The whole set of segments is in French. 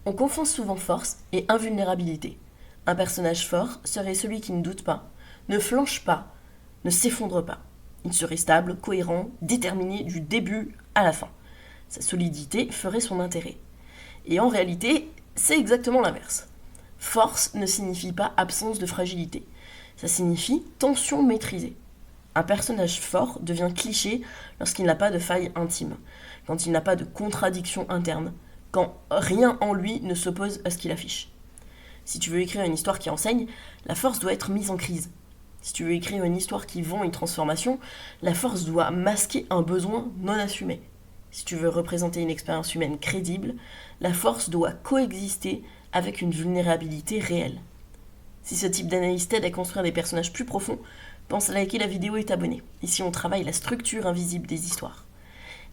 On confond souvent force et invulnérabilité. Un personnage fort serait celui qui ne doute pas, ne flanche pas, ne s'effondre pas. Il serait stable, cohérent, déterminé du début à la fin. Sa solidité ferait son intérêt. Et en réalité, c'est exactement l'inverse. Force ne signifie pas absence de fragilité. Ça signifie tension maîtrisée. Un personnage fort devient cliché lorsqu'il n'a pas de faille intime, quand il n'a pas de contradiction interne, quand rien en lui ne s'oppose à ce qu'il affiche. Si tu veux écrire une histoire qui enseigne, la force doit être mise en crise. Si tu veux écrire une histoire qui vend une transformation, la force doit masquer un besoin non assumé. Si tu veux représenter une expérience humaine crédible, la force doit coexister avec une vulnérabilité réelle. Si ce type d'analyse t'aide à construire des personnages plus profonds, pense à liker la vidéo et t'abonner. Ici, on travaille la structure invisible des histoires.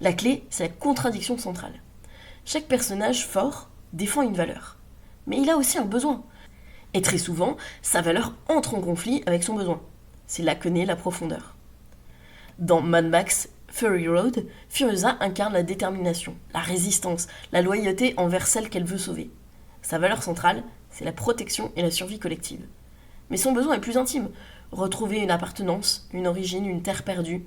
La clé, c'est la contradiction centrale. Chaque personnage fort défend une valeur. Mais il a aussi un besoin. Et très souvent, sa valeur entre en conflit avec son besoin. C'est là que naît la profondeur. Dans Mad Max Fury Road, Furiosa incarne la détermination, la résistance, la loyauté envers celle qu'elle veut sauver. Sa valeur centrale, c'est la protection et la survie collective. Mais son besoin est plus intime. Retrouver une appartenance, une origine, une terre perdue.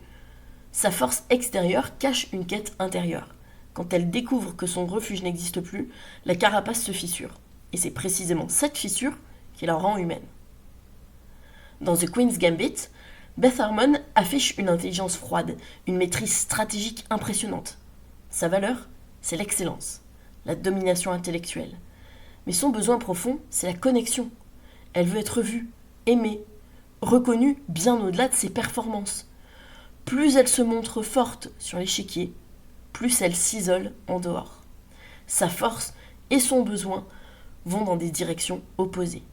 Sa force extérieure cache une quête intérieure. Quand elle découvre que son refuge n'existe plus, la carapace se fissure. Et c'est précisément cette fissure qui la rend humaine. Dans The Queen's Gambit, Beth Harmon affiche une intelligence froide, une maîtrise stratégique impressionnante. Sa valeur, c'est l'excellence, la domination intellectuelle. Mais son besoin profond, c'est la connexion. Elle veut être vue, aimée, reconnue bien au-delà de ses performances. Plus elle se montre forte sur l'échiquier, plus elle s'isole en dehors. Sa force et son besoin vont dans des directions opposées.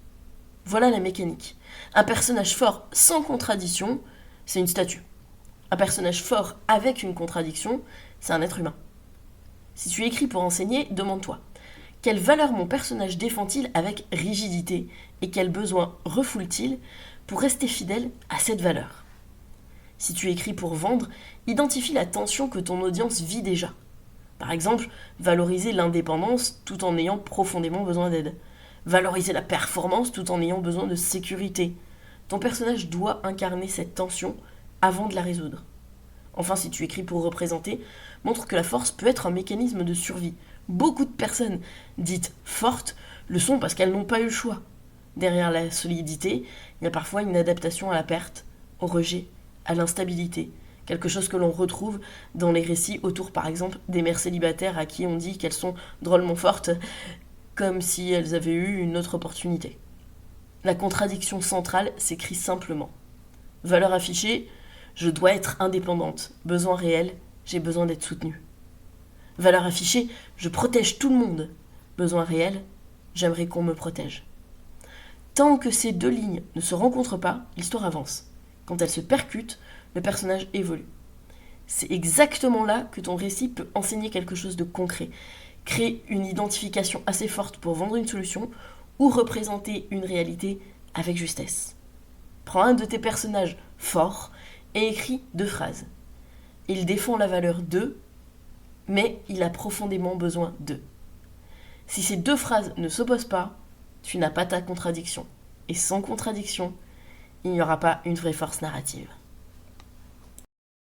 Voilà la mécanique. Un personnage fort sans contradiction, c'est une statue. Un personnage fort avec une contradiction, c'est un être humain. Si tu écris pour enseigner, demande-toi, quelle valeur mon personnage défend-il avec rigidité et quels besoins refoule-t-il pour rester fidèle à cette valeur? Si tu écris pour vendre, identifie la tension que ton audience vit déjà. Par exemple, valoriser l'indépendance tout en ayant profondément besoin d'aide. Valoriser la performance tout en ayant besoin de sécurité. Ton personnage doit incarner cette tension avant de la résoudre. Enfin, si tu écris pour représenter, montre que la force peut être un mécanisme de survie. Beaucoup de personnes dites fortes le sont parce qu'elles n'ont pas eu le choix. Derrière la solidité, il y a parfois une adaptation à la perte, au rejet, à l'instabilité. Quelque chose que l'on retrouve dans les récits autour, par exemple, des mères célibataires à qui on dit qu'elles sont drôlement fortes, comme si elles avaient eu une autre opportunité. La contradiction centrale s'écrit simplement. Valeur affichée, je dois être indépendante. Besoin réel, j'ai besoin d'être soutenue. Valeur affichée, je protège tout le monde. Besoin réel, j'aimerais qu'on me protège. Tant que ces deux lignes ne se rencontrent pas, l'histoire avance. Quand elles se percutent, le personnage évolue. C'est exactement là que ton récit peut enseigner quelque chose de concret, créer une identification assez forte pour vendre une solution ou représenter une réalité avec justesse. Prends un de tes personnages forts et écris 2 phrases. Il défend la valeur de, mais il a profondément besoin de. Si ces 2 phrases ne s'opposent pas, tu n'as pas ta contradiction. Et sans contradiction, il n'y aura pas une vraie force narrative.